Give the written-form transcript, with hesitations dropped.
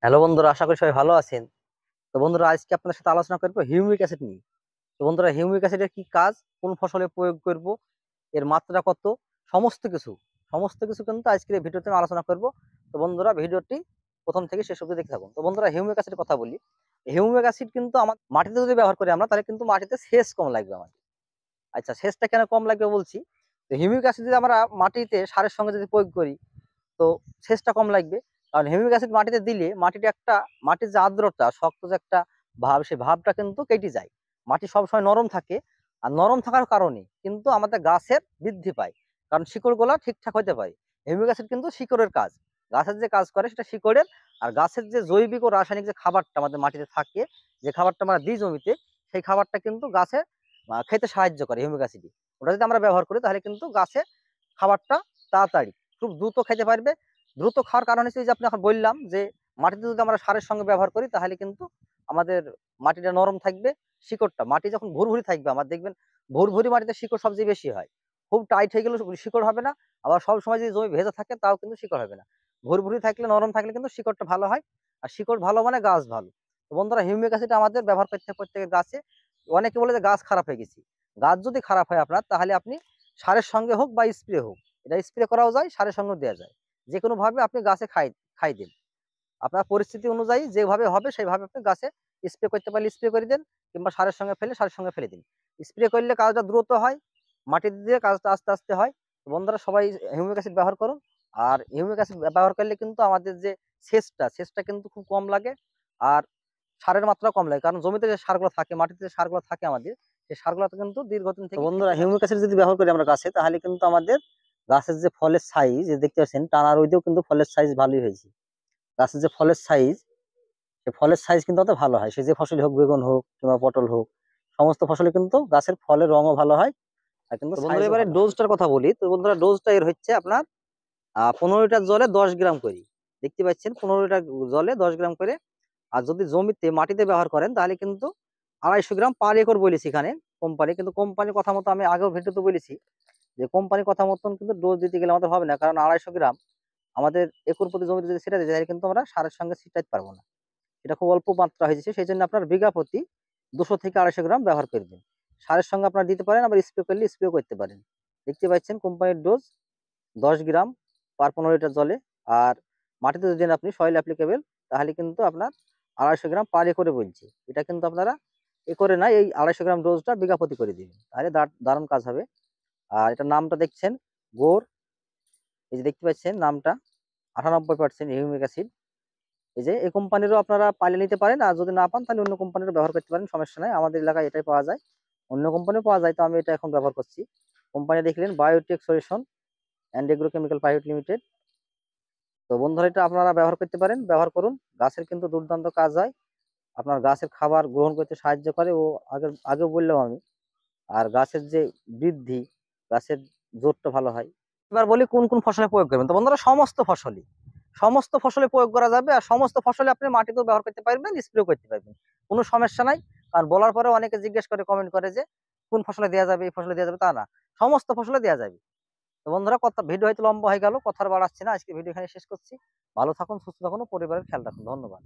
Hello বন্ধুরা, আশা করি সবাই ভালো আছেন। তো বন্ধুরা, আজকে আপনাদের সাথে আলোচনা করবো হিউমিক অ্যাসিড নিয়ে। তো বন্ধুরা, হিউমিক অ্যাসিডের কি কাজ, কোন ফসলে প্রয়োগ করব, এর মাত্রা কত, সমস্ত কিছু সমস্ত কিছু কিন্তু আজকের এই ভিডিওতে আমি আলোচনা করব। তো বন্ধুরা, ভিডিওটি প্রথম থেকে শেষ অবধি দেখতে থাকুন। তো বন্ধুরা, হিউমিক অ্যাসিডের কথা বলি। হিউমিক অ্যাসিড কিন্তু আমার মাটিতে যদি ব্যবহার করি আমরা, তাহলে কিন্তু মাটিতে সেচ কম লাগবে আমাদের। আচ্ছা, সেচটা কেন কম লাগবে বলছি। তো হিউমিক অ্যাসিড যদি আমরা মাটিতে সারের সঙ্গে যদি প্রয়োগ করি, তো সেচটা কম লাগবে। কারণ হিউমিক অ্যাসিড মাটিতে দিলে মাটির যে আর্দ্রতা, শক্ত যে একটা ভাব, সেই ভাবটা কিন্তু কেটে যায়। মাটি সবসময় নরম থাকে। আর নরম থাকার কারণে কিন্তু আমাদের গাছের বৃদ্ধি পায়, কারণ শিকড়গুলো ঠিকঠাক হতে পারে। হিউমিক অ্যাসিড কিন্তু শিকড়ের কাজ, গাছের যে কাজ করে সেটা শিকড়ের। আর গাছের যে জৈবিক ও রাসায়নিক যে খাবারটা আমাদের মাটিতে থাকে, যে খাবারটা আমরা দিই জমিতে, সেই খাবারটা কিন্তু গাছে খেতে সাহায্য করে হিউমিক অ্যাসিড। ওটা যদি আমরা ব্যবহার করি, তাহলে কিন্তু গাছে খাবারটা তাড়াতাড়ি খুব দ্রুত খেতে পারবে। দ্রুত খাওয়ার কারণ হিসেবে যে আপনি এখন বললাম, যে মাটিতে যদি আমরা সারের সঙ্গে ব্যবহার করি, তাহলে কিন্তু আমাদের মাটিটা নরম থাকবে। শিকড়টা, মাটি যখন ভুরভুরি থাকবে, আমার দেখবেন ভুরভুরি মাটিতে শিকড় সবচেয়ে বেশি হয়। খুব টাইট হয়ে গেলে শিকড় হবে না। আবার সব সময় যদি জমি ভেজা থাকে, তাও কিন্তু শিকড় হবে না। ভুরভুরি থাকলে, নরম থাকলে কিন্তু শিকড়টা ভালো হয়। আর শিকড় ভালো মানে গাছ ভালো। তো বন্ধুরা, হিউমিক অ্যাসিড আমাদের ব্যবহার করতে প্রত্যেকের গাছে। অনেকে বলে যে গাছ খারাপ হয়ে গেছে। গাছ যদি খারাপ হয় আপনার, তাহলে আপনি সারের সঙ্গে হোক বা স্প্রে হোক, এটা স্প্রে করাও যায়, সারের সঙ্গে দেওয়া যায়। যে কোনো ভাবে আপনি গাছে খাই দিন। আপনার পরিস্থিতি অনুযায়ী যেভাবে হবে সেইভাবে আপনি গাছে স্প্রে করতে পারলে স্প্রে করে দেন, কিংবা সারের সঙ্গে সারের সঙ্গে ফেলে দিন। স্প্রে করলে কাজটা দ্রুত হয়, মাটি দিয়ে কাজটা আস্তে আস্তে হয়। তো বন্ধুরা, সবাই হিউমিক অ্যাসিড ব্যবহার করুন। আর হিউমিক অ্যাসিড ব্যবহার করলে কিন্তু আমাদের যে সেচটা কিন্তু খুব কম লাগে। আর সারের মাত্রা কম লাগে, কারণ জমিতে যে সারগুলো থাকে, মাটিতে যে সারগুলো থাকে আমাদের, সেই সারগুলো কিন্তু দীর্ঘদিন থেকে। বন্ধুরা, হিউমিক অ্যাসিড যদি ব্যবহার করি আমরা গাছে, তাহলে কিন্তু আমাদের গাছের যে ফলের সাইজ দেখতে পাচ্ছেন, টানা রোদেও কিন্তু ফলের সাইজ ভালোই হয়েছে। গাছের যে ফলের সাইজ, সেই ফলের সাইজ কিন্তু অত ভালো হয়। সে যে ফসল হোক, বেগুন হোক কিংবা পটল হোক, সমস্ত ফসলে কিন্তু গাছের ফলের রঙও ভালো হয়। আর কিন্তু বন্ধুরা, এবারে ডোজটার কথা বলি। তো বন্ধুরা, ডোজটা এর হচ্ছে আপনার 15 লিটার জলে 10 গ্রাম করে। দেখতে পাচ্ছেন, 15 লিটার জলে 10 গ্রাম করে। আর যদি জমিতে মাটিতে ব্যবহার করেন, তাহলে কিন্তু 250 গ্রাম পার একর বলেছি এখানে কোম্পানি। কিন্তু কোম্পানির কথা মতো, আমি আগেও ভিডিওতে বলেছি যে কোম্পানির কথা মতন কিন্তু ডোজ দিতে গেলে আমাদের হবে না। কারণ 250 গ্রাম আমাদের একর প্রতি জমিতে যদি ছিটাতে যাই, কিন্তু আমরা সারের সঙ্গে ছিটাতে পারবো না। এটা খুব অল্প মাত্রা হয়েছে, সেই জন্য আপনার বিঘা প্রতি 200 থেকে 250 গ্রাম ব্যবহার করবেন। সারের সঙ্গে আপনারা দিতে পারেন, আবার স্প্রে করলে স্প্রে করতে পারেন। দেখতে পাচ্ছেন কোম্পানির ডোজ 10 গ্রাম পার 15 লিটার জলে। আর মাটিতে যদি দেন আপনি সয়েল অ্যাপ্লিকেবল, তাহলে কিন্তু আপনার 250 গ্রাম পার একরে বলছে। এটা কিন্তু আপনারা একরে না, এই 250 গ্রাম ডোজটা বিঘা প্রতি করে দিবেন, তাহলে দারুণ কাজ হবে। আর এটার নামটা দেখছেন, গোর। এই যে দেখতে পাচ্ছেন নামটা, 98% হিউমিক অ্যাসিড। এই যে এই কোম্পানিরও আপনারা পাইলে নিতে পারেন, আর যদি না পান তাহলে অন্য কোম্পানিরও ব্যবহার করতে পারেন, সমস্যা নাই। আমাদের এলাকায় এটাই পাওয়া যায়, অন্য কোম্পানিও পাওয়া যায়, তো আমি এটা এখন ব্যবহার করছি। কোম্পানি দেখলেন biotech solution and agrochemical private limited. তো বন্ধুরা, এটা আপনারা ব্যবহার করতে পারেন, ব্যবহার করুন। গাছের কিন্তু দুর্দান্ত কাজ হয়, আপনার গাছের খাবার গ্রহণ করতে সাহায্য করে। ও আগেও বললাম আমি। আর গাছের যে বৃদ্ধি, গাছের জোরটা ভালো হয়। এবার বলি কোন কোন ফসলে প্রয়োগ করবেন। তো বন্ধুরা, সমস্ত ফসলে প্রয়োগ করা যাবে। আর সমস্ত ফসলে আপনি মাটিতেও ব্যবহার করতে পারবেন, স্প্রে করতে পারবেন, কোনো সমস্যা নাই। কারণ বলার পরে অনেকে জিজ্ঞেস করে, কমেন্ট করে যে কোন ফসলে দেওয়া যাবে, এই ফসলে দেওয়া যাবে, তা না, সমস্ত ফসলে দেওয়া যাবে। তো বন্ধুরা, কথা ভিডিও হয়তো লম্বা হয়ে গেল, কথা বাড়াচ্ছি না, আজকে ভিডিও এখানে শেষ করছি। ভালো থাকুন, সুস্থ থাকুন, পরিবারের খেয়াল রাখুন। ধন্যবাদ।